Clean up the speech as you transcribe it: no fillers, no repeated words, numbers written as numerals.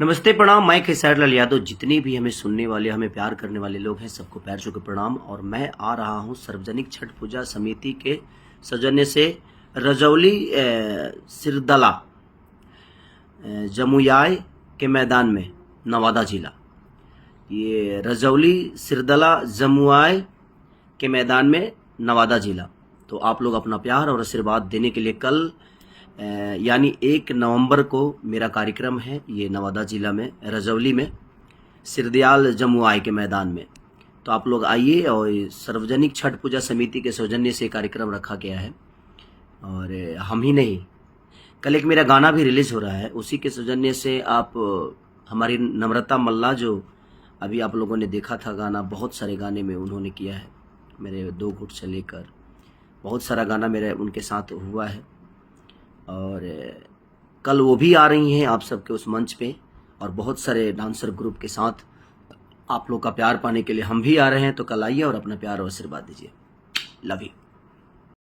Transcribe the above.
नमस्ते प्रणाम। मैं खेसारी लाल यादव। जितने भी हमें सुनने वाले, हमें प्यार करने वाले लोग हैं, सबको पैर छू के प्रणाम। और मैं आ रहा हूं सार्वजनिक छठ पूजा समिति के सौजन्य से रजौली सिरदला जमुयाय के मैदान में, नवादा जिला। ये रजौली सिरदला जमुयाय के मैदान में, नवादा जिला। तो आप लोग अपना प्यार और आशीर्वाद देने के लिए कल यानी 1 नवंबर को मेरा कार्यक्रम है, ये नवादा जिला में रजौली में सिरदयाल जमुयाय के मैदान में। तो आप लोग आइए। और सार्वजनिक छठ पूजा समिति के सौजन्य से कार्यक्रम रखा गया है। और हम ही नहीं, कल एक मेरा गाना भी रिलीज हो रहा है, उसी के सौजन्य से आप हमारी नम्रता मल्ला, जो अभी आप लोगों ने देखा था गाना, बहुत सारे गाने में उन्होंने किया है, मेरे 2 घुट से लेकर बहुत सारा गाना मेरे उनके साथ हुआ है। और कल वो भी आ रही हैं आप सबके उस मंच पे, और बहुत सारे डांसर ग्रुप के साथ आप लोग का प्यार पाने के लिए हम भी आ रहे हैं। तो कल आइए और अपना प्यार और आशीर्वाद दीजिए। Love you.